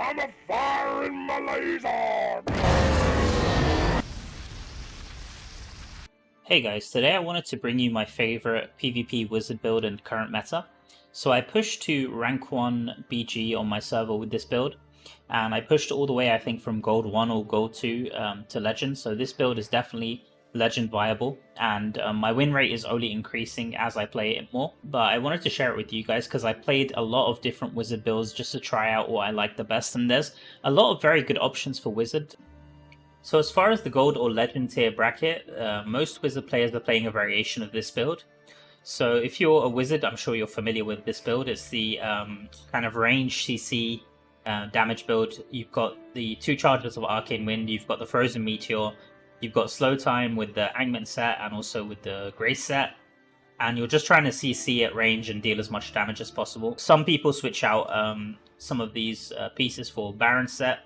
I'm a firing my laser! Hey guys, today I wanted to bring you my favorite PvP wizard build in current meta. So I pushed to rank 1 BG on my server with this build, and I pushed all the way, I think, from gold 1 or gold 2 to legend. So this build is definitely legend viable, and my win rate is only increasing as I play it more. But I wanted to share it with you guys because I played a lot of different wizard builds just to try out what I like the best, and there's a lot of very good options for wizard. So as far as the gold or legend tier bracket, most wizard players are playing a variation of this build. So if you're a wizard, I'm sure you're familiar with this build. It's the kind of range CC damage build. You've got the 2 charges of Arcane Wind, you've got the Frozen Meteor, you've got slow time with the Angment set and also with the Grace set. And you're just trying to CC at range and deal as much damage as possible. Some people switch out some of these pieces for Baron set,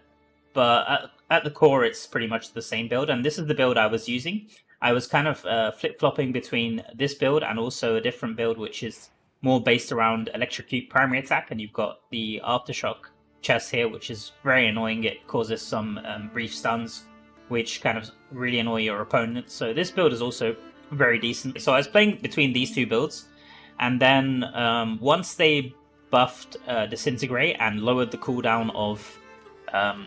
but at the core it's pretty much the same build, and this is the build I was using. I was kind of flip-flopping between this build and also a different build which is more based around Electrocute primary attack, and you've got the Aftershock chest here, which is very annoying. It causes some brief stuns which kind of really annoy your opponent, so this build is also very decent. So I was playing between these 2 builds, and then once they buffed Disintegrate and lowered the cooldown of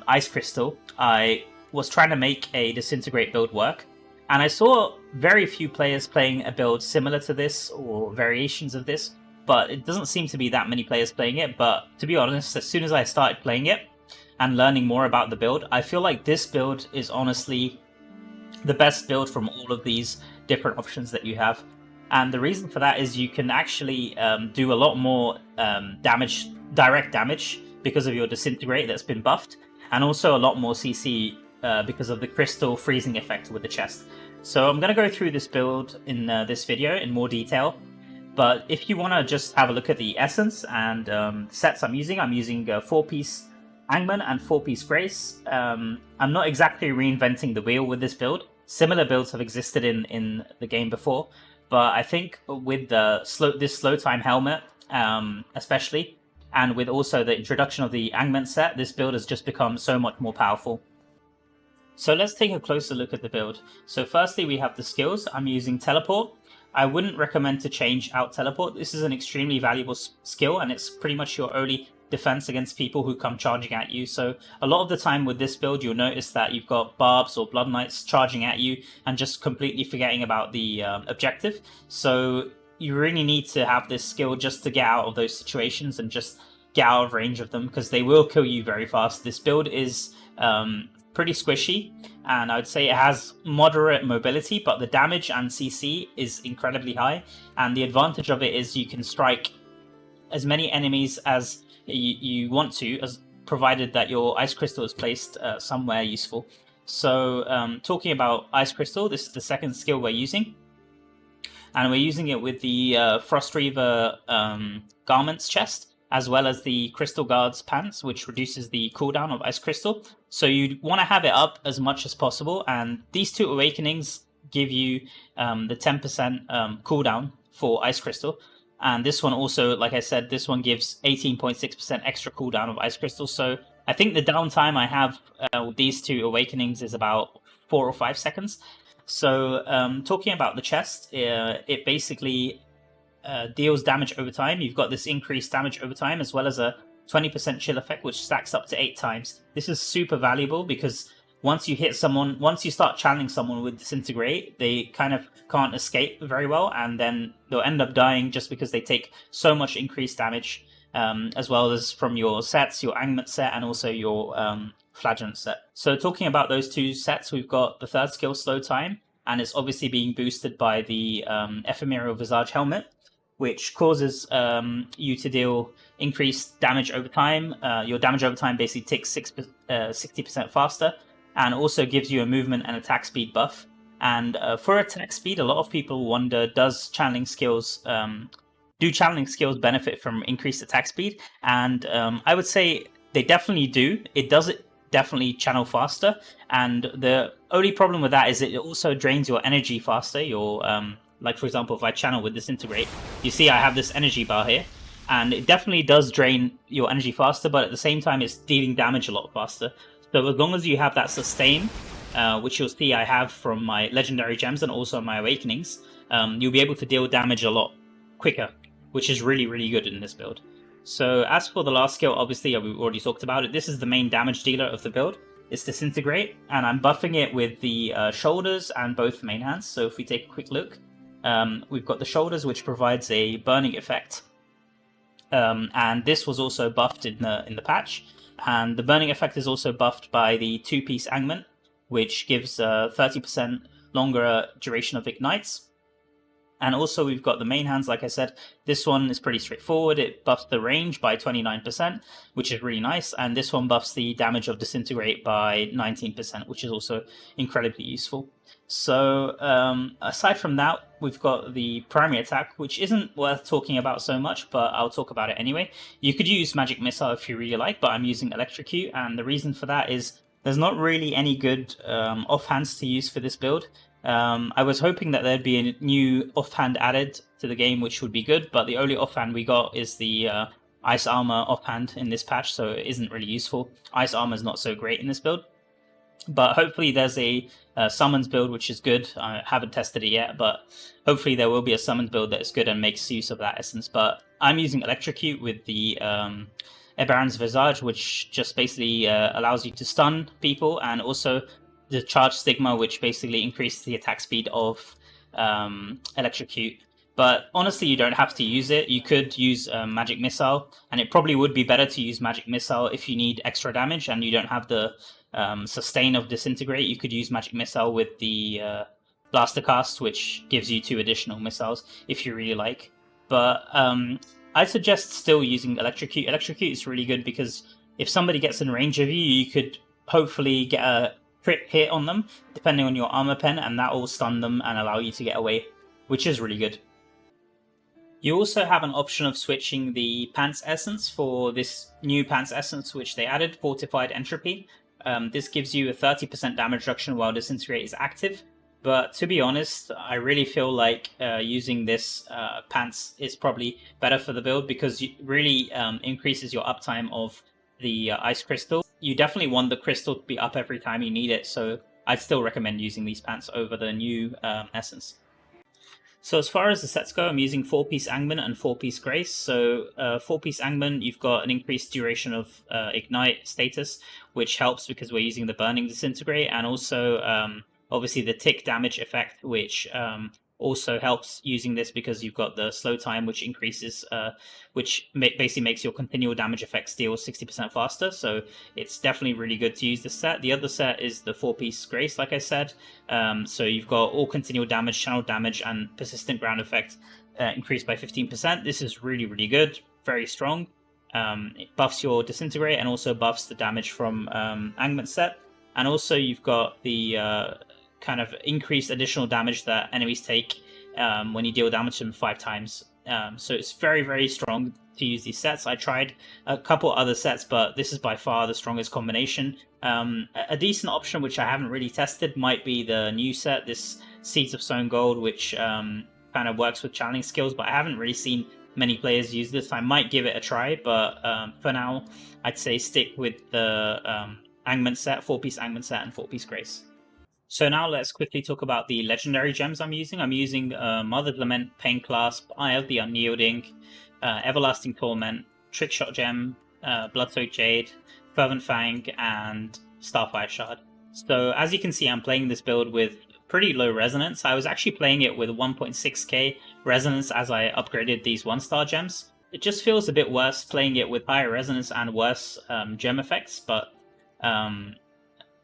Ice Crystal, I was trying to make a Disintegrate build work, and I saw very few players playing a build similar to this or variations of this, but it doesn't seem to be that many players playing it. But to be honest, as soon as I started playing it and learning more about the build, I feel like this build is honestly the best build from all of these different options that you have. And the reason for that is you can actually do a lot more damage, direct damage, because of your Disintegrate that's been buffed, and also a lot more CC because of the crystal freezing effect with the chest. So I'm going to go through this build in this video in more detail, but if you want to just have a look at the essence and sets I'm using 4-piece Angman and 4-piece Grace. I'm not exactly reinventing the wheel with this build. Similar builds have existed in the game before, but I think with the this slow time helmet especially, and with also the introduction of the Angment set, this build has just become so much more powerful. So let's take a closer look at the build. So firstly, we have the skills. I'm using Teleport. I wouldn't recommend to change out Teleport. This is an extremely valuable skill, and it's pretty much your only defense against people who come charging at you. So a lot of the time with this build, you'll notice that you've got Barbs or Blood Knights charging at you and just completely forgetting about the objective. So you really need to have this skill just to get out of those situations and just get out of range of them, because they will kill you very fast. This build is pretty squishy, and I would say it has moderate mobility, but the damage and CC is incredibly high, and the advantage of it is you can strike as many enemies as you want to, as provided that your Ice Crystal is placed somewhere useful. So talking about Ice Crystal, this is the second skill we're using, and we're using it with the Frost Reaver Garments chest, as well as the Crystal Guards pants, which reduces the cooldown of Ice Crystal. So you want to have it up as much as possible, and these 2 awakenings give you the 10% cooldown for Ice Crystal. And this one also, like I said, this one gives 18.6% extra cooldown of Ice Crystal. So I think the downtime I have with these 2 awakenings is about 4 or 5 seconds. So talking about the chest, it basically deals damage over time. You've got this increased damage over time, as well as a 20% chill effect, which stacks up to 8 times. This is super valuable because once you hit someone, once you start channeling someone with Disintegrate, they kind of can't escape very well, and then they'll end up dying just because they take so much increased damage, as well as from your sets, your Angment set, and also your Flagellant set. So talking about those 2 sets, we've got the third skill, Slow Time, and it's obviously being boosted by the Ephemeral Visage Helmet, which causes you to deal increased damage over time. Your damage over time basically ticks 60% faster, and also gives you a movement and attack speed buff. And for attack speed, a lot of people wonder, do channeling skills benefit from increased attack speed? And I would say they definitely do. It does definitely channel faster, and the only problem with that is it also drains your energy faster. Your like, for example, if I channel with Disintegrate, you see I have this energy bar here, and it definitely does drain your energy faster, but at the same time it's dealing damage a lot faster. So as long as you have that sustain, which you'll see I have from my legendary gems and also my awakenings, you'll be able to deal damage a lot quicker, which is really, really good in this build. So as for the last skill, obviously we've already talked about it. This is the main damage dealer of the build. It's Disintegrate, and I'm buffing it with the shoulders and both main hands. So if we take a quick look, we've got the shoulders, which provides a burning effect, and this was also buffed in the patch. And the burning effect is also buffed by the 2-piece Angment, which gives 30% longer duration of ignites. And also we've got the main hands, like I said. This one is pretty straightforward. It buffs the range by 29%, which is really nice. And this one buffs the damage of Disintegrate by 19%, which is also incredibly useful. So aside from that, we've got the primary attack, which isn't worth talking about so much, but I'll talk about it anyway. You could use Magic Missile if you really like, but I'm using Electrocute, and the reason for that is there's not really any good offhands to use for this build. I was hoping that there'd be a new offhand added to the game, which would be good, but the only offhand we got is the Ice Armor offhand in this patch, so it isn't really useful. Ice Armor is not so great in this build, but hopefully there's a summons build which is good. I haven't tested it yet, but hopefully there will be a summons build that is good and makes use of that essence. But I'm using Electrocute with the Eberron's Visage, which just basically allows you to stun people, and also the Charge Stigma, which basically increases the attack speed of Electrocute. But honestly, you don't have to use it. You could use Magic Missile, and it probably would be better to use Magic Missile if you need extra damage and you don't have the sustain of Disintegrate. You could use Magic Missile with the Blaster Cast, which gives you 2 additional missiles if you really like. But I suggest still using Electrocute. Electrocute is really good because if somebody gets in range of you, you could hopefully get a crit hit on them, depending on your armor pen, and that will stun them and allow you to get away, which is really good. You also have an option of switching the Pants Essence for this new Pants Essence, which they added, Fortified Entropy. This gives you a 30% damage reduction while Disintegrate is active, but to be honest, I really feel like using this Pants is probably better for the build because it really increases your uptime of the Ice Crystal. You definitely want the crystal to be up every time you need it, so I'd still recommend using these pants over the new Essence. So as far as the sets go, I'm using 4-piece Angman and 4-piece Grace. So 4-piece Angman, you've got an increased duration of Ignite status, which helps because we're using the Burning Disintegrate, and also obviously the tick damage effect, which also helps using this because you've got the slow time, which increases, which basically makes your continual damage effects deal 60% faster. So it's definitely really good to use this set. The other set is the 4-piece Grace, like I said. So you've got all continual damage, channel damage, and persistent ground effect increased by 15%. This is really, really good, very strong. It buffs your Disintegrate and also buffs the damage from Angment set. And also you've got the kind of increased additional damage that enemies take when you deal damage to them 5 times. So it's very, very strong to use these sets. I tried a couple other sets, but this is by far the strongest combination. A decent option, which I haven't really tested, might be the new set, this Seeds of Sown Gold, which kind of works with channeling skills, but I haven't really seen many players use this. I might give it a try, but for now, I'd say stick with the Angment set, 4-piece Angment set, and 4-piece Grace. So now let's quickly talk about the legendary gems I'm using. I'm using Mother's Lament, Pain Clasp, Eye of the Unyielding, Everlasting Torment, Trickshot Gem, Bloodsoaked Jade, Fervent Fang, and Starfire Shard. So as you can see, I'm playing this build with pretty low resonance. I was actually playing it with 1.6k resonance as I upgraded these 1-star gems. It just feels a bit worse playing it with higher resonance and worse gem effects, but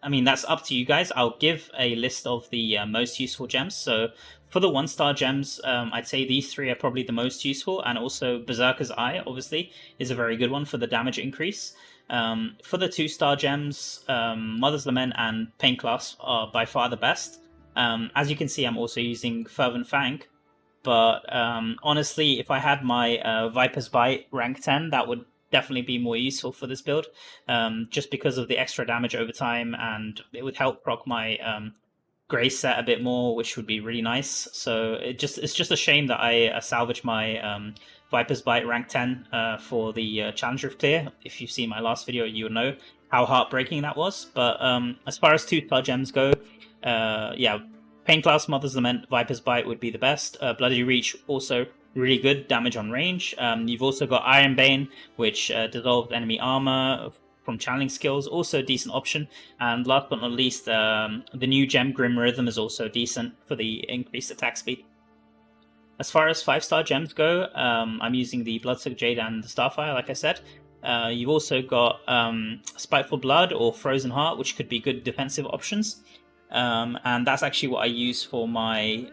I mean, that's up to you guys. I'll give a list of the most useful gems. So for the 1-star gems, I'd say these 3 are probably the most useful, and also Berserker's Eye, obviously, is a very good one for the damage increase. For the 2-star gems, Mother's Lament and Pain Clasp are by far the best. As you can see, I'm also using Fervent Fang, but honestly, if I had my Viper's Bite rank 10, that would definitely be more useful for this build, just because of the extra damage over time, and it would help proc my Grace set a bit more, which would be really nice. So it's just a shame that I salvaged my Viper's Bite rank 10 for the Challenger of Clear. If you've seen my last video, you'll know how heartbreaking that was. But as far as 2-star gems go, yeah, Pain-Class, Mother's Lament, Viper's Bite would be the best. Bloody Reach also really good damage on range. You've also got Iron Bane, which dissolves enemy armor from channeling skills, also a decent option. And last but not least, the new gem Grim Rhythm is also decent for the increased attack speed. As far as 5-star gems go, I'm using the Bloodsuck Jade and the Starfire, like I said. You've also got Spiteful Blood or Frozen Heart, which could be good defensive options. And that's actually what I use for my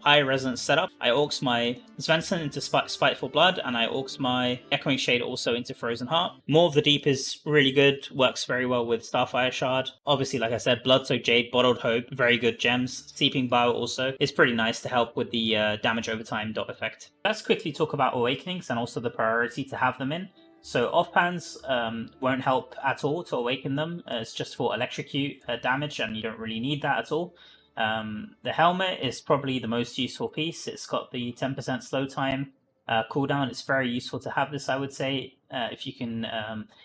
high resonance setup. I orcs my Svensson into Spiteful Blood, and I orcs my Echoing Shade also into Frozen Heart. More of the Deep is really good, works very well with Starfire Shard. Obviously, like I said, Bloodsoak Jade, Bottled Hope, very good gems. Seeping Bow also is pretty nice to help with the damage over time dot effect. Let's quickly talk about Awakenings and also the priority to have them in. So offpans won't help at all to awaken them. It's just for electrocute damage, and you don't really need that at all. The helmet is probably the most useful piece. It's got the 10% slow time cooldown. It's very useful to have this, I would say. If you can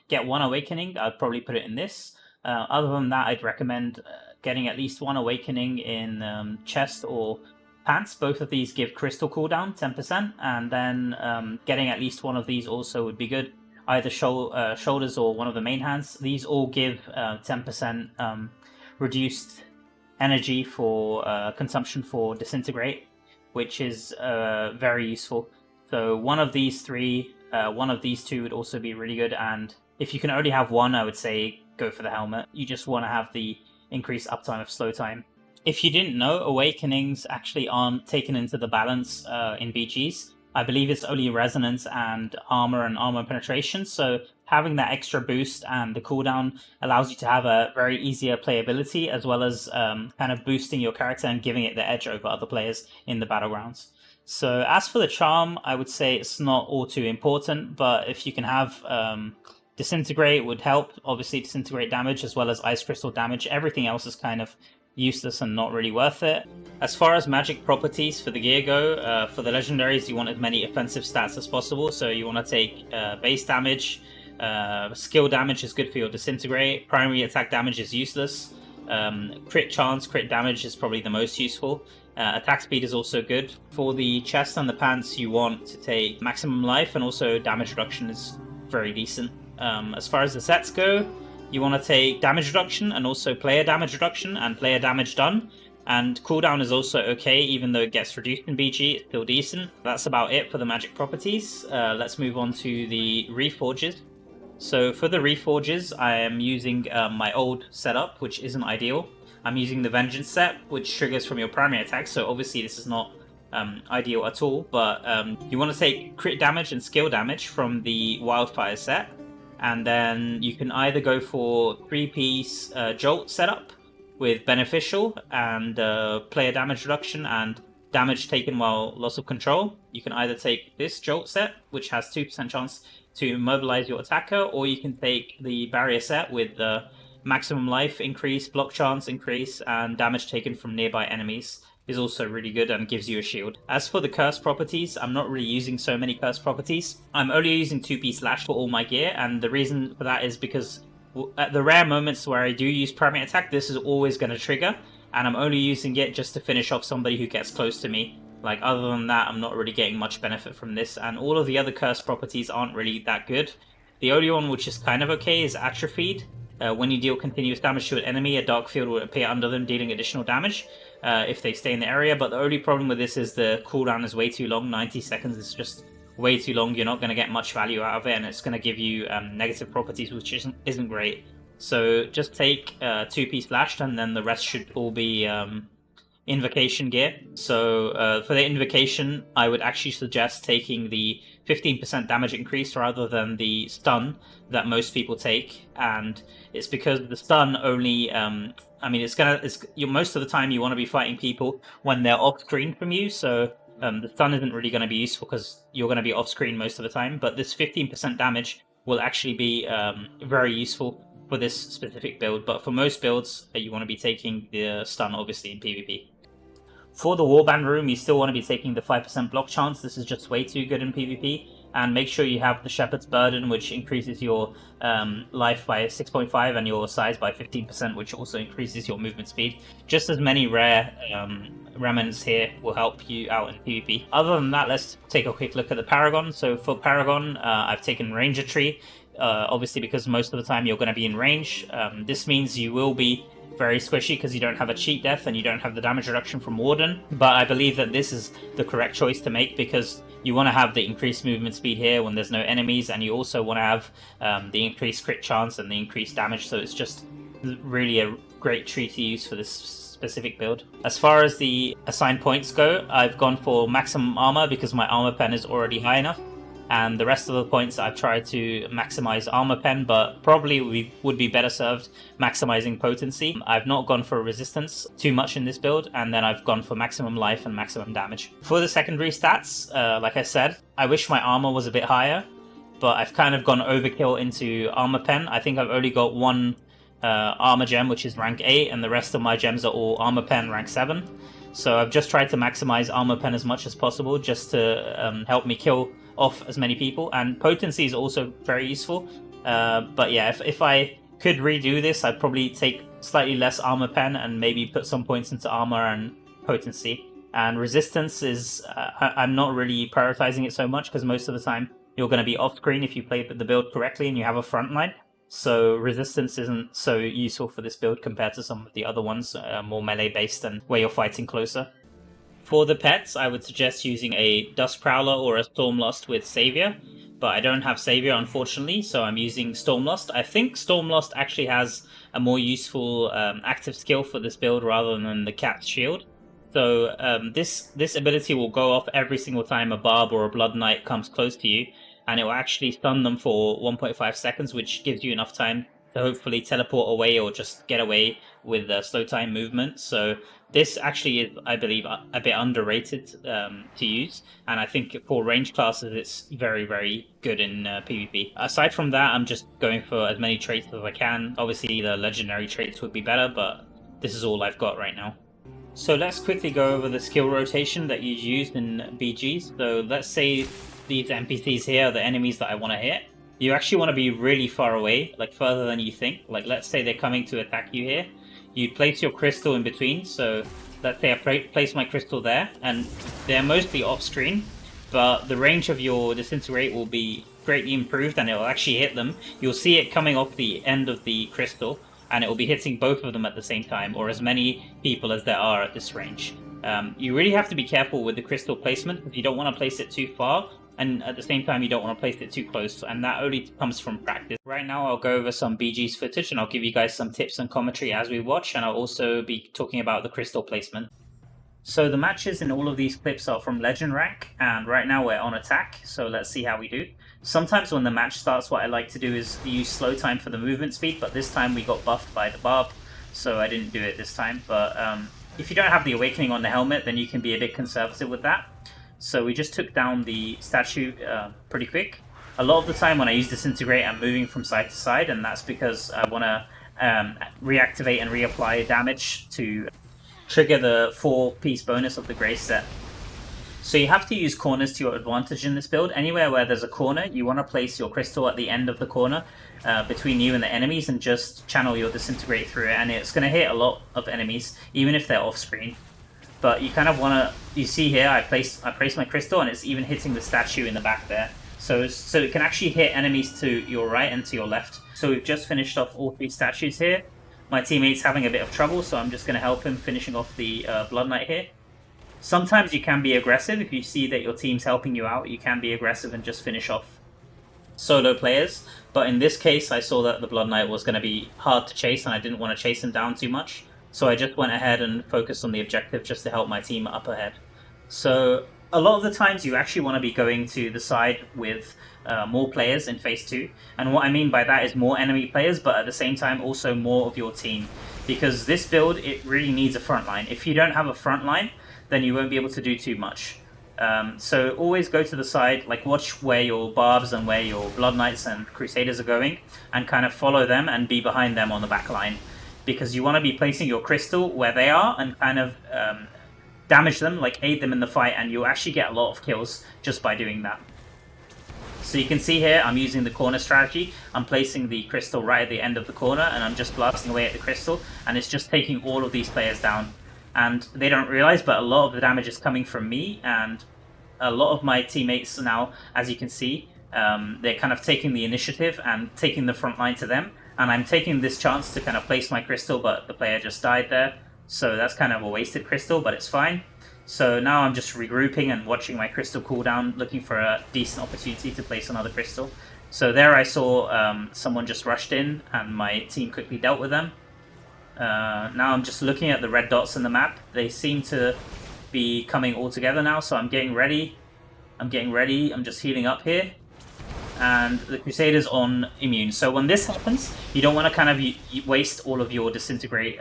get one awakening, I'd probably put it in this. Other than that, I'd recommend getting at least one awakening in chest or pants. Both of these give crystal cooldown 10%, and then getting at least one of these also would be good. Either shoulders or one of the main hands. These all give 10% reduced energy for consumption for Disintegrate, which is very useful. So one of these three, one of these two would also be really good. And if you can only have one, I would say go for the helmet. You just want to have the increased uptime of slow time. If you didn't know, Awakenings actually aren't taken into the balance in BGs. I believe it's only resonance and armor penetration, so having that extra boost and the cooldown allows you to have a very easier playability, as well as kind of boosting your character and giving it the edge over other players in the Battlegrounds. So as for the charm, I would say it's not all too important, but if you can have Disintegrate would help. Obviously Disintegrate damage as well as Ice Crystal damage. Everything else is kind of useless and not really worth it. As far as magic properties for the gear go, for the legendaries you want as many offensive stats as possible, so you want to take base damage, skill damage is good for your Disintegrate, primary attack damage is useless, crit chance, crit damage is probably the most useful, attack speed is also good. For the chest and the pants you want to take maximum life, and also damage reduction is very decent. As far as the sets go, you want to take damage reduction and also player damage reduction and player damage done. And cooldown is also okay, even though it gets reduced in BG, it's still decent. That's about it for the magic properties. Let's move on to the Reforges. So for the Reforges, I am using my old setup, which isn't ideal. I'm using the Vengeance set, which triggers from your primary attack, so obviously this is not ideal at all. But you want to take crit damage and skill damage from the Wildfire set. And then you can either go for 3-piece Jolt setup with Beneficial and player damage reduction and damage taken while loss of control. You can either take this Jolt set, which has 2% chance to immobilize your attacker, or you can take the Barrier set with the maximum life increase, block chance increase, and damage taken from nearby enemies is also really good and gives you a shield. As for the curse properties, I'm not really using so many curse properties. I'm only using 2-piece Slash for all my gear, and the reason for that is because at the rare moments where I do use primary attack, this is always going to trigger, and I'm only using it just to finish off somebody who gets close to me. Like, other than that, I'm not really getting much benefit from this, and all of the other curse properties aren't really that good. The only one which is kind of okay is Atrophied. When you deal continuous damage to an enemy, a dark field will appear under them, dealing additional damage if they stay in the area. But the only problem with this is the cooldown is way too long. 90 seconds is just way too long. You're not going to get much value out of it, and it's going to give you negative properties, which isn't great. So just take 2-piece Lashed, and then the rest should all be Invocation gear. So for the Invocation, I would actually suggest taking the 15% damage increase rather than the stun that most people take, and it's because the stun only I mean, most of the time you want to be fighting people when they're off screen from you, so the stun isn't really going to be useful because you're going to be off screen most of the time. But this 15% damage will actually be very useful for this specific build. But for most builds, you want to be taking the stun, obviously, in PvP. For the Warband room, you still want to be taking the 5% block chance. This is just way too good in PvP. And make sure you have the Shepherd's Burden, which increases your life by 6.5 and your size by 15%, which also increases your movement speed. Just as many rare remnants here will help you out in PvP. Other than that, let's take a quick look at the Paragon. So for Paragon, I've taken Ranger Tree, obviously because most of the time you're going to be in range. This means you will be very squishy because you don't have a cheat death and you don't have the damage reduction from Warden, but I believe that this is the correct choice to make because you want to have the increased movement speed here when there's no enemies, and you also want to have the increased crit chance and the increased damage, so it's just really a great tree to use for this specific build. As far as the assigned points go, I've gone for maximum armor because my armor pen is already high enough, and the rest of the points I've tried to maximize armor pen, but probably we would be better served maximizing potency. I've not gone for resistance too much in this build, and then I've gone for maximum life and maximum damage. For the secondary stats, like I said, I wish my armor was a bit higher, but I've kind of gone overkill into armor pen. I think I've only got one armor gem, which is rank 8, and the rest of my gems are all armor pen rank 7. So I've just tried to maximize armor pen as much as possible just to help me kill off as many people, and potency is also very useful. But yeah, if I could redo this, I'd probably take slightly less armor pen and maybe put some points into armor and potency. And resistance is, I'm not really prioritizing it so much because most of the time you're going to be off screen if you play the build correctly and you have a front line. So resistance isn't so useful for this build compared to some of the other ones, more melee based and where you're fighting closer. For the pets, I would suggest using a Dust Prowler or a Stormlost with Savior, but I don't have Savior unfortunately, so I'm using Stormlost. I think Stormlost actually has a more useful active skill for this build rather than the Cat's Shield. So this ability will go off every single time a Barb or a Blood Knight comes close to you, and it will actually stun them for 1.5 seconds, which gives you enough time to hopefully teleport away or just get away with slow time movement. So this actually is, I believe, a bit underrated to use, and I think for range classes it's very, very good in PvP. Aside from that, I'm just going for as many traits as I can. Obviously the legendary traits would be better, but this is all I've got right now. So let's quickly go over the skill rotation that you used in BGs. So let's say these NPCs here are the enemies that I want to hit. You actually want to be really far away, like further than you think. Like let's say they're coming to attack you here. You place your crystal in between, so let's say I place my crystal there, and they're mostly off screen, but the range of your Disintegrate will be greatly improved and it will actually hit them. You'll see it coming off the end of the crystal, and it will be hitting both of them at the same time, or as many people as there are at this range. You really have to be careful with the crystal placement, because you don't want to place it too far, and at the same time you don't want to place it too close, and that only comes from practice. Right now I'll go over some BG's footage and I'll give you guys some tips and commentary as we watch, and I'll also be talking about the crystal placement. So the matches in all of these clips are from Legend rank, and right now we're on attack, so let's see how we do. Sometimes when the match starts, what I like to do is use slow time for the movement speed, but this time we got buffed by the Barb, so I didn't do it this time. But if you don't have the Awakening on the helmet, then you can be a bit conservative with that. So we just took down the statue pretty quick. A lot of the time when I use Disintegrate, I'm moving from side to side, and that's because I want to reactivate and reapply damage to trigger the 4-piece bonus of the Grace set. So you have to use corners to your advantage in this build. Anywhere where there's a corner, you want to place your crystal at the end of the corner between you and the enemies and just channel your Disintegrate through it, and it's going to hit a lot of enemies, even if they're off screen. But you kind of want to, you see here, I place my crystal and it's even hitting the statue in the back there. So it can actually hit enemies to your right and to your left. So we've just finished off all 3 statues here. My teammate's having a bit of trouble, so I'm just going to help him finishing off the Blood Knight here. Sometimes you can be aggressive. If you see that your team's helping you out, you can be aggressive and just finish off solo players. But in this case, I saw that the Blood Knight was going to be hard to chase and I didn't want to chase him down too much. So I just went ahead and focused on the objective just to help my team up ahead. So a lot of the times you actually want to be going to the side with more players in phase 2. And what I mean by that is more enemy players, but at the same time also more of your team. Because this build, it really needs a front line. If you don't have a front line, then you won't be able to do too much. So always go to the side, like watch where your Barbs and where your Blood Knights and Crusaders are going, and kind of follow them and be behind them on the back line. Because you want to be placing your crystal where they are and kind of damage them, like aid them in the fight, and you'll actually get a lot of kills just by doing that. So you can see here, I'm using the corner strategy. I'm placing the crystal right at the end of the corner, and I'm just blasting away at the crystal, and it's just taking all of these players down. And they don't realize, but a lot of the damage is coming from me, and a lot of my teammates now, as you can see, they're kind of taking the initiative and taking the front line to them. And I'm taking this chance to kind of place my crystal, but the player just died there. So that's kind of a wasted crystal, but it's fine. So now I'm just regrouping and watching my crystal cooldown, looking for a decent opportunity to place another crystal. So there I saw someone just rushed in, and my team quickly dealt with them. Now I'm just looking at the red dots in the map. They seem to be coming all together now, so I'm getting ready. I'm just healing up here. And the Crusader's on immune. So when this happens, you don't want to kind of waste all of your disintegrate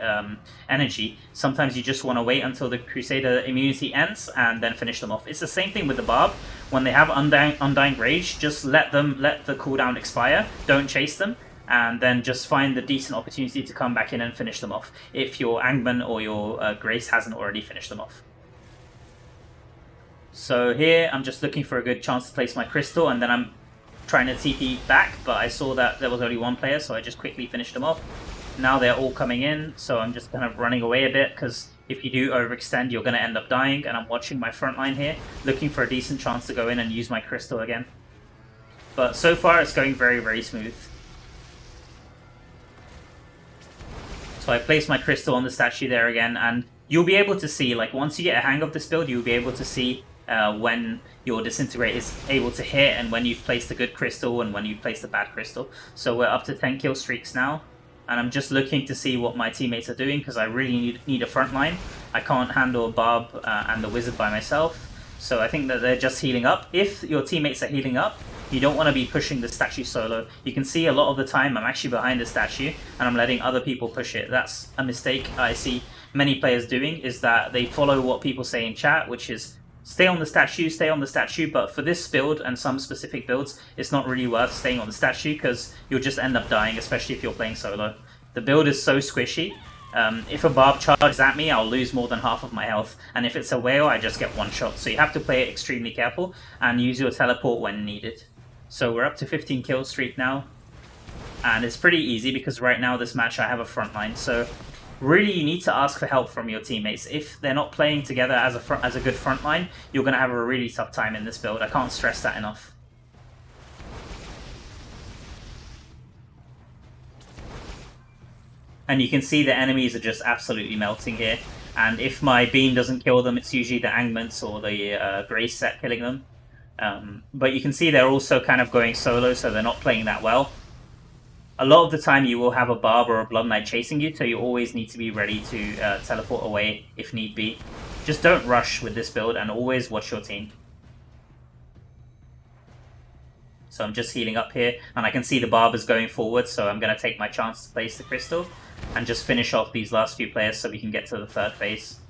energy. Sometimes you just want to wait until the Crusader immunity ends and then finish them off. It's the same thing with the Barb. When they have Undying Rage, just let the cooldown expire. Don't chase them. And then just find the decent opportunity to come back in and finish them off, if your Angman or your Grace hasn't already finished them off. So here, I'm just looking for a good chance to place my crystal, and then I'm trying to TP back, but I saw that there was only one player, so I just quickly finished them off. Now they're all coming in, so I'm just kind of running away a bit, because if you do overextend, you're going to end up dying, and I'm watching my front line here, looking for a decent chance to go in and use my crystal again. But so far, it's going very, very smooth. So I placed my crystal on the statue there again, and you'll be able to see, like, once you get a hang of this build, you'll be able to see when your Disintegrate is able to hit, and when you've placed a good crystal and when you've placed a bad crystal. So we're up to 10 kill streaks now, and I'm just looking to see what my teammates are doing, because I really need a front line. I can't handle Barb and the Wizard by myself, so I think that they're just healing up. If your teammates are healing up, you don't want to be pushing the statue solo. You can see a lot of the time I'm actually behind the statue, and I'm letting other people push it. That's a mistake I see many players doing, is that they follow what people say in chat, which is stay on the statue, but for this build and some specific builds, it's not really worth staying on the statue, because you'll just end up dying, especially if you're playing solo. The build is so squishy. If a Barb charges at me, I'll lose more than half of my health, and if it's a whale, I just get one shot. So you have to play it extremely careful, and use your teleport when needed. So we're up to 15 kill streak now, and it's pretty easy, because right now this match I have a front line, so really, you need to ask for help from your teammates. If they're not playing together as a good front line, you're going to have a really tough time in this build. I can't stress that enough. And you can see the enemies are just absolutely melting here. And if my beam doesn't kill them, it's usually the Angments or the Grace set killing them. But you can see they're also kind of going solo, so they're not playing that well. A lot of the time you will have a Barb or a Blood Knight chasing you, so you always need to be ready to teleport away if need be. Just don't rush with this build, and always watch your team. So I'm just healing up here, and I can see the Barb is going forward, so I'm going to take my chance to place the crystal, and just finish off these last few players so we can get to the third phase.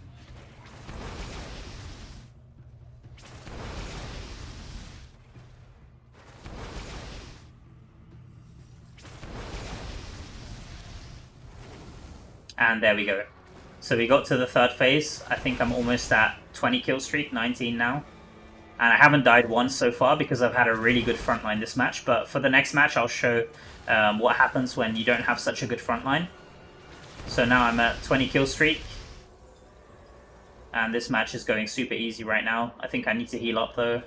And there we go. So we got to the third phase. I think I'm almost at 20 kill streak, 19 now. And I haven't died once so far, because I've had a really good frontline this match. But for the next match, I'll show what happens when you don't have such a good frontline. So now I'm at 20 kill streak. And this match is going super easy right now. I think I need to heal up though.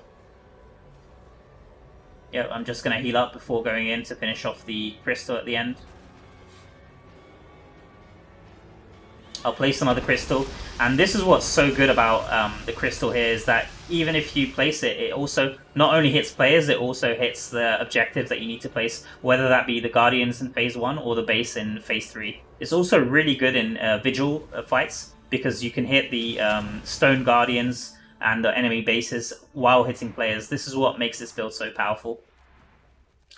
Yeah, I'm just going to heal up before going in to finish off the crystal at the end. I'll place another crystal, and this is what's so good about the crystal here, is that even if you place it, it also not only hits players, it also hits the objectives that you need to place, whether that be the Guardians in Phase 1 or the base in Phase 3. It's also really good in Vigil fights, because you can hit the Stone Guardians and the enemy bases while hitting players. This is what makes this build so powerful.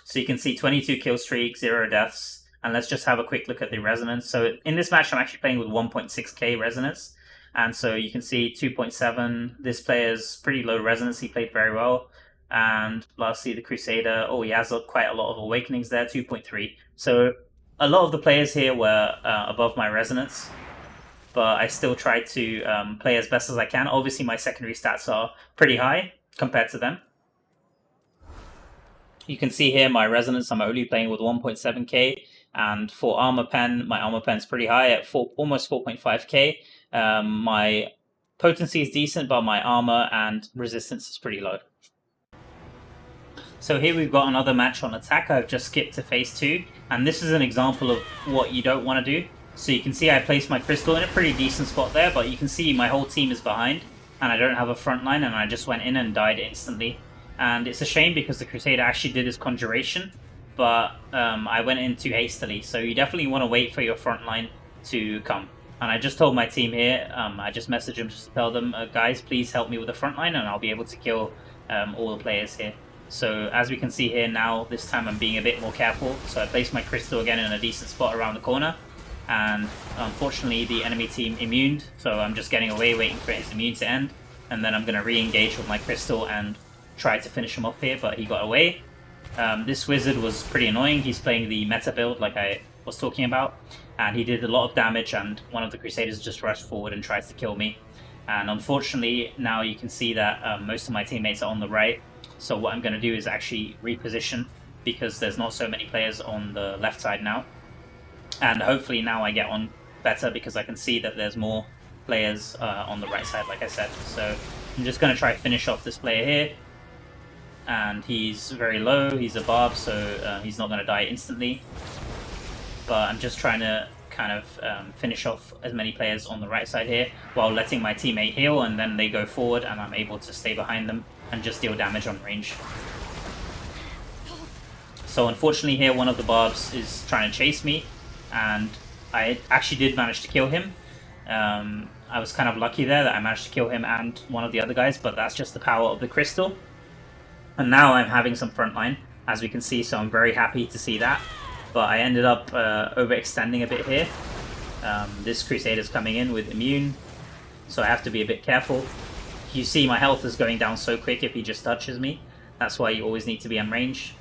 So you can see 22 kill streak, 0 deaths. And let's just have a quick look at the resonance. So in this match, I'm actually playing with 1.6k resonance. And so you can see 2.7. This player's pretty low resonance. He played very well. And lastly, the Crusader. Oh, he has quite a lot of awakenings there, 2.3. So a lot of the players here were above my resonance. but I still try to play as best as I can. Obviously, my secondary stats are pretty high compared to them. You can see here my resonance, I'm only playing with 1.7k, and for armor pen, my armor pen's pretty high at almost 4.5k. My potency is decent, but my armor and resistance is pretty low. So here we've got another match on attack. I've just skipped to phase 2, and this is an example of what you don't want to do. So you can see I placed my crystal in a pretty decent spot there, but you can see my whole team is behind, and I don't have a front line, and I just went in and died instantly. And it's a shame because the Crusader actually did his conjuration, but I went in too hastily. So you definitely want to wait for your front line to come. And I just told my team here, I just messaged them just to tell them, guys, please help me with the front line and I'll be able to kill all the players here. So as we can see here now, this time I'm being a bit more careful. So I placed my crystal again in a decent spot around the corner. And unfortunately the enemy team immuned, so I'm just getting away waiting for his immune to end. And then I'm going to re-engage with my crystal and try to finish him off here, but he got away. This wizard was pretty annoying. He's playing the meta build like I was talking about, and he did a lot of damage, and one of the Crusaders just rushed forward and tries to kill me. And unfortunately now you can see that most of my teammates are on the right, so what I'm going to do is actually reposition because there's not so many players on the left side now. And hopefully now I get on better because I can see that there's more players on the right side, like I said. So I'm just going to try to finish off this player here. And he's very low, he's a barb, so he's not going to die instantly. But I'm just trying to kind of finish off as many players on the right side here while letting my teammate heal, and then they go forward and I'm able to stay behind them and just deal damage on range. So unfortunately here one of the barbs is trying to chase me, and I actually did manage to kill him. I was kind of lucky there that I managed to kill him and one of the other guys, but that's just the power of the crystal. And now I'm having some frontline, as we can see, so I'm very happy to see that. But I ended up overextending a bit here. This Crusader's coming in with immune, so I have to be a bit careful. You see my health is going down so quick if he just touches me. That's why you always need to be on range.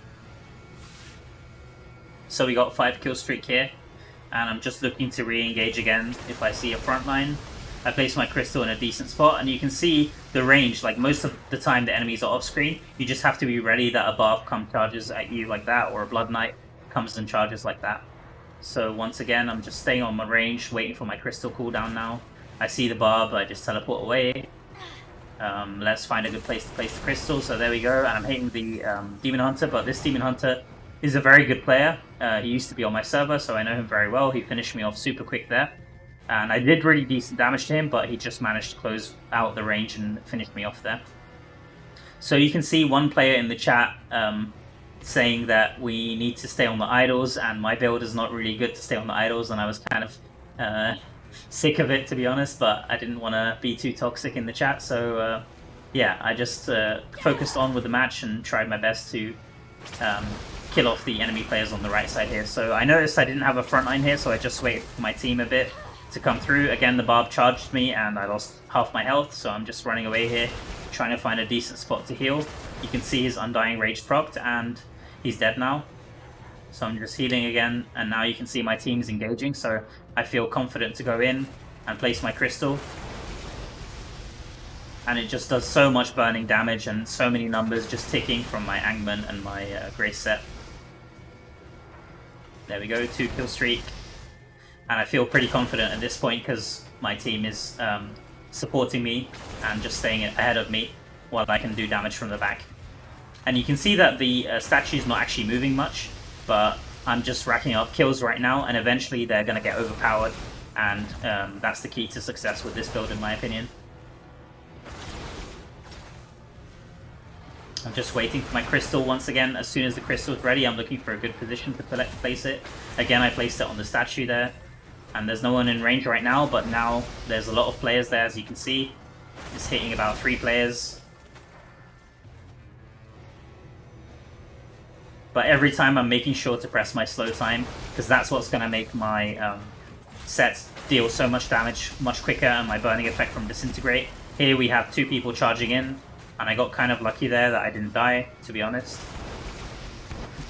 So we got 5 kill streak here, and I'm just looking to re-engage again if I see a frontline. I place my crystal in a decent spot, and you can see the range. Like most of the time the enemies are off screen, you just have to be ready that a barb charges at you like that, or a blood knight comes and charges like that. So once again I'm just staying on my range, waiting for my crystal cooldown now. I see the barb, I just teleport away. Let's find a good place to place the crystal. So there we go, and I'm hitting the Demon Hunter, but this Demon Hunter is a very good player. He used to be on my server, so I know him very well. He finished me off super quick there. And I did really decent damage to him, but he just managed to close out the range and finish me off there. So you can see one player in the chat saying that we need to stay on the idols, and my build is not really good to stay on the idols, and I was kind of sick of it, to be honest, but I didn't want to be too toxic in the chat, so yeah, I just focused on with the match and tried my best to kill off the enemy players on the right side here. So I noticed I didn't have a front line here, so I just waited for my team a bit to come through. Again, the barb charged me and I lost half my health, so I'm just running away here, trying to find a decent spot to heal. You can see his Undying Rage procced and he's dead now. So I'm just healing again, and now you can see my team's engaging, so I feel confident to go in and place my crystal. And it just does so much burning damage and so many numbers just ticking from my Angman and my Grace set. There we go, 2 kill streak. And I feel pretty confident at this point because my team is supporting me and just staying ahead of me while I can do damage from the back. And you can see that the statue is not actually moving much, but I'm just racking up kills right now, and eventually they're going to get overpowered, and that's the key to success with this build in my opinion. I'm just waiting for my crystal once again. As soon as the crystal is ready, I'm looking for a good position to place it. Again, I placed it on the statue there, and there's no one in range right now, but now there's a lot of players there, as you can see. It's hitting about 3 players. But every time I'm making sure to press my slow time, because that's what's going to make my sets deal so much damage much quicker, and my burning effect from Disintegrate. Here we have 2 people charging in, and I got kind of lucky there that I didn't die, to be honest.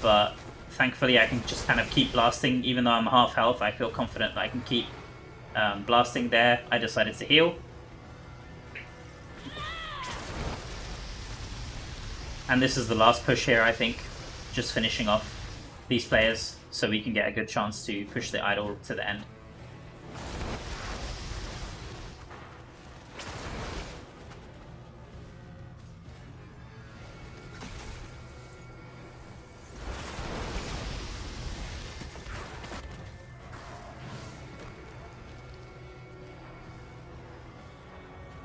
But thankfully I can just kind of keep blasting. Even though I'm half health, I feel confident that I can keep blasting there, I decided to heal. And this is the last push here, I think. Just finishing off these players so we can get a good chance to push the idol to the end.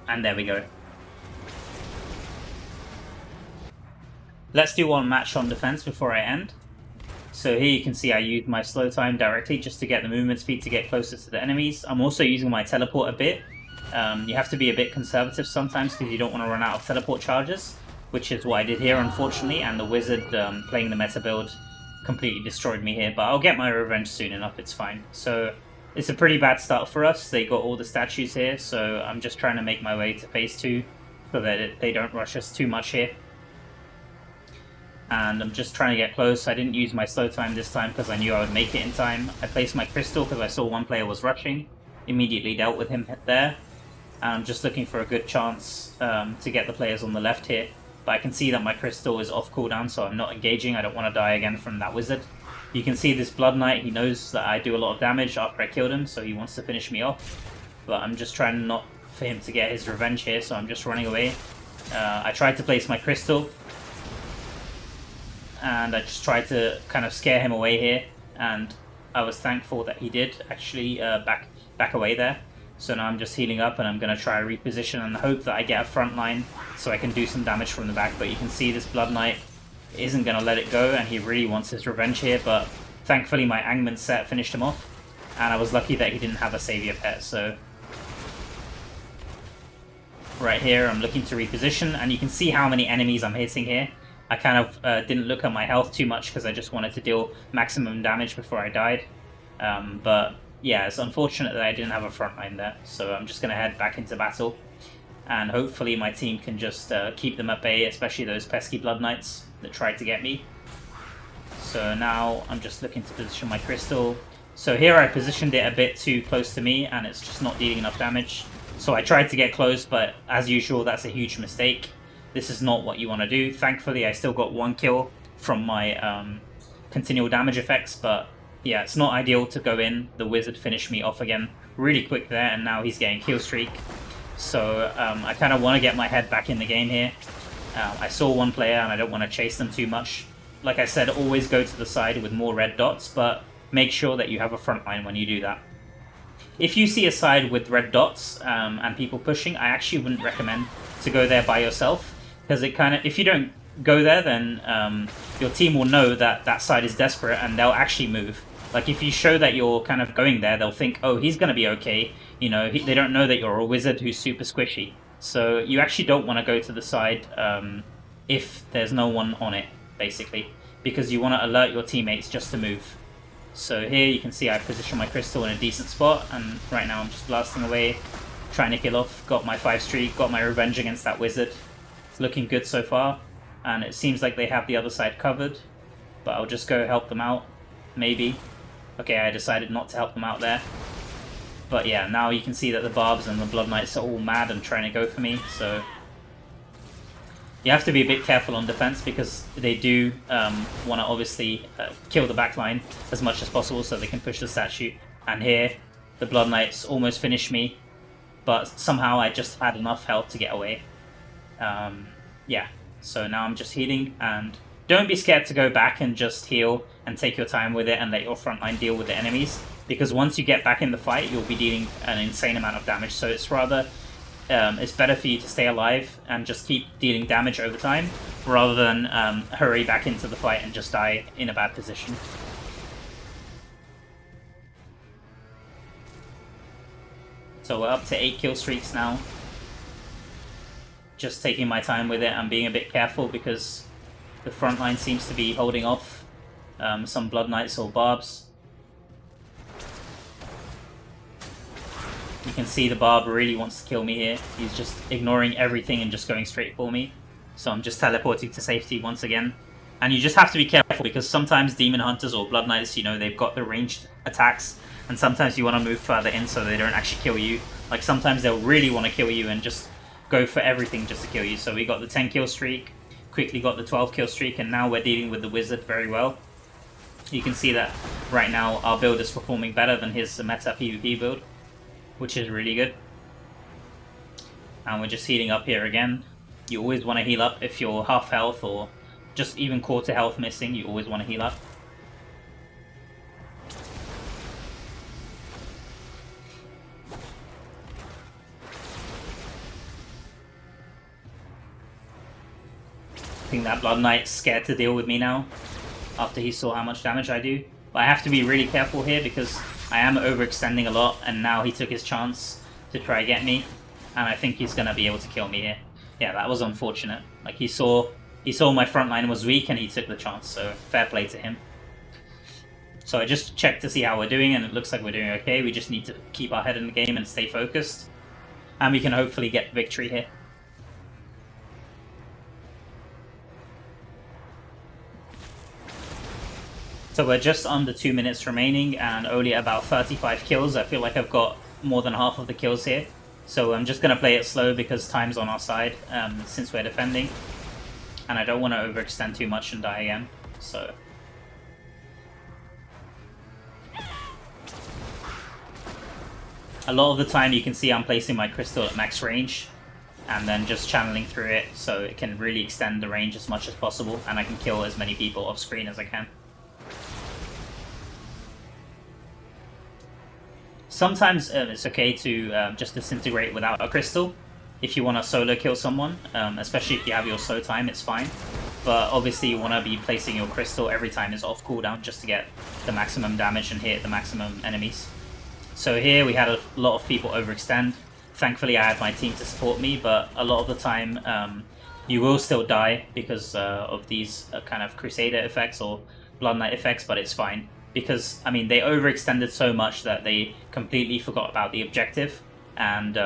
And there we go. Let's do one match on defense before I end. So here you can see I use my slow time directly just to get the movement speed to get closer to the enemies. I'm also using my teleport a bit. You have to be a bit conservative sometimes because you don't want to run out of teleport charges, which is what I did here unfortunately, and the wizard playing the meta build completely destroyed me here, but I'll get my revenge soon enough, it's fine. So it's a pretty bad start for us. They got all the statues here, so I'm just trying to make my way to phase 2 so that they don't rush us too much here. And I'm just trying to get close. I didn't use my slow time this time because I knew I would make it in time. I placed my crystal because I saw one player was rushing. Immediately dealt with him there. And I'm just looking for a good chance to get the players on the left here. But I can see that my crystal is off cooldown, so I'm not engaging. I don't want to die again from that wizard. You can see this Blood Knight, he knows that I do a lot of damage after I killed him, so he wants to finish me off. But I'm just trying not for him to get his revenge here, so I'm just running away. I tried to place my crystal, and I just tried to kind of scare him away here, and I was thankful that he did actually back away there. So now I'm just healing up, and I'm going to try to reposition and hope that I get a front line so I can do some damage from the back. But you can see this Blood Knight isn't going to let it go, and he really wants his revenge here, but thankfully my Angman set finished him off, and I was lucky that he didn't have a savior pet. So right here I'm looking to reposition, and you can see how many enemies I'm hitting here. I kind of didn't look at my health too much because I just wanted to deal maximum damage before I died. But yeah, it's unfortunate that I didn't have a front line there, so I'm just going to head back into battle. And hopefully my team can just keep them at bay, especially those pesky Blood Knights that tried to get me. So now I'm just looking to position my crystal. So here I positioned it a bit too close to me, and it's just not dealing enough damage. So I tried to get close, but as usual, that's a huge mistake. This is not what you want to do. Thankfully, I still got 1 kill from my continual damage effects, but yeah, it's not ideal to go in. The wizard finished me off again really quick there, and now he's getting kill streak. So I kind of want to get my head back in the game here. I saw one player and I don't want to chase them too much. Like I said, always go to the side with more red dots, but make sure that you have a front line when you do that. If you see a side with red dots and people pushing, I actually wouldn't recommend to go there by yourself, because it kind of, if you don't go there, then your team will know that that side is desperate and they'll actually move. Like if you show that you're kind of going there, they'll think, oh, he's going to be okay. You know, they don't know that you're a wizard who's super squishy. So you actually don't want to go to the side if there's no one on it, basically, because you want to alert your teammates just to move. So here you can see I positioned my crystal in a decent spot, and right now I'm just blasting away, trying to kill off. Got my 5 streak, got my revenge against that wizard. It's looking good so far, and it seems like they have the other side covered, but I'll just go help them out, maybe. Okay, I decided not to help them out there. But yeah, now you can see that the Barbs and the Blood Knights are all mad and trying to go for me, so you have to be a bit careful on defense because they do want to obviously kill the backline as much as possible so they can push the statue. And here, the Blood Knights almost finished me, but somehow I just had enough health to get away. Yeah, so now I'm just healing, and don't be scared to go back and just heal and take your time with it and let your frontline deal with the enemies, because once you get back in the fight, you'll be dealing an insane amount of damage. So it's rather, it's better for you to stay alive and just keep dealing damage over time, rather than hurry back into the fight and just die in a bad position. So we're up to 8 kill streaks now. Just taking my time with it and being a bit careful because the front line seems to be holding off some Blood Knights or Barbs. You can see the Barb really wants to kill me here. He's just ignoring everything and just going straight for me. So I'm just teleporting to safety once again. And you just have to be careful because sometimes Demon Hunters or Blood Knights, you know, they've got the ranged attacks, and sometimes you want to move further in so they don't actually kill you. Like sometimes they'll really want to kill you and just go for everything just to kill you. So we got the 10 kill streak, quickly got the 12 kill streak, and now we're dealing with the Wizard very well. You can see that right now our build is performing better than his meta PvP build, which is really good. And we're just healing up here again. You always want to heal up if you're half health or just even quarter health missing, you always want to heal up. I think that Blood Knight's scared to deal with me now, after he saw how much damage I do. But I have to be really careful here because I am overextending a lot, and now he took his chance to try to get me, and I think he's going to be able to kill me here. Yeah, that was unfortunate. Like he saw my front line was weak and he took the chance, so fair play to him. So I just checked to see how we're doing, and it looks like we're doing okay. We just need to keep our head in the game and stay focused, and we can hopefully get victory here. So we're just under 2 minutes remaining and only about 35 kills. I feel like I've got more than half of the kills here. So I'm just going to play it slow because time's on our side since we're defending. And I don't want to overextend too much and die again. So a lot of the time you can see I'm placing my crystal at max range and then just channeling through it so it can really extend the range as much as possible, and I can kill as many people off screen as I can. Sometimes it's okay to just disintegrate without a crystal. If you want to solo kill someone, especially if you have your slow time, it's fine. But obviously you want to be placing your crystal every time it's off cooldown just to get the maximum damage and hit the maximum enemies. So here we had a lot of people overextend. Thankfully I had my team to support me, but a lot of the time you will still die because of these kind of Crusader effects or Blood Knight effects, but it's fine. Because, I mean, they overextended so much that they completely forgot about the objective, and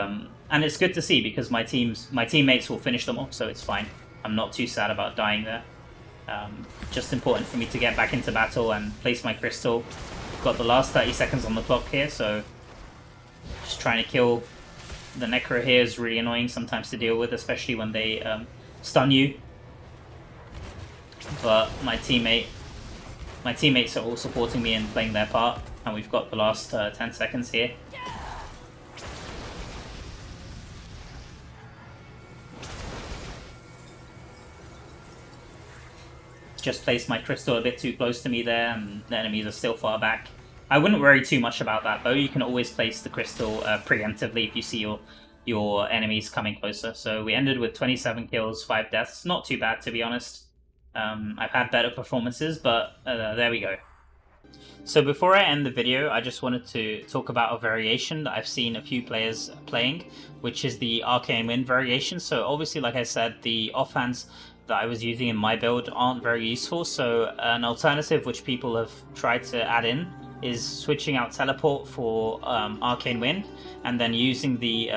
it's good to see because my teammates will finish them off, so it's fine. I'm not too sad about dying there. Just important for me to get back into battle and place my crystal. We've got the last 30 seconds on the clock here, so just trying to kill the Necro here is really annoying sometimes to deal with, especially when they stun you. But my teammates are all supporting me and playing their part, and we've got the last 10 seconds here. Just placed my crystal a bit too close to me there, and the enemies are still far back. I wouldn't worry too much about that though. You can always place the crystal preemptively if you see your enemies coming closer. So we ended with 27 kills, 5 deaths. Not too bad, to be honest. I've had better performances, but there we go. So before I end the video, I just wanted to talk about a variation that I've seen a few players playing, which is the Arcane Wind variation. So obviously, like I said, the offhands that I was using in my build aren't very useful, so an alternative which people have tried to add in is switching out Teleport for Arcane Wind, and then using the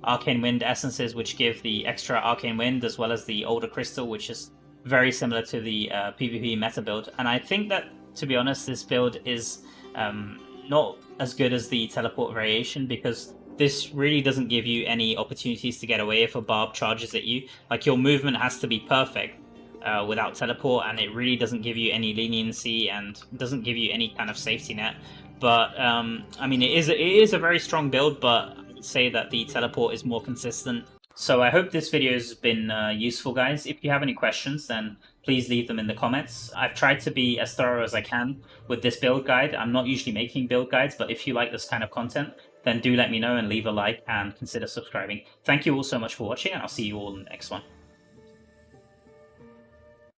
Arcane Wind essences which give the extra Arcane Wind, as well as the older crystal, which is very similar to the PvP meta build. And I think that, to be honest, this build is not as good as the Teleport variation, because this really doesn't give you any opportunities to get away if a barb charges at you. Like, your movement has to be perfect without Teleport, and it really doesn't give you any leniency and doesn't give you any kind of safety net. But I mean, it is a very strong build, but I'd say that the Teleport is more consistent. So I hope this video has been useful, guys. If you have any questions, then please leave them in the comments. I've tried to be as thorough as I can with this build guide. I'm not usually making build guides, but if you like this kind of content, then do let me know and leave a like and consider subscribing. Thank you all so much for watching, and I'll see you all in the next one.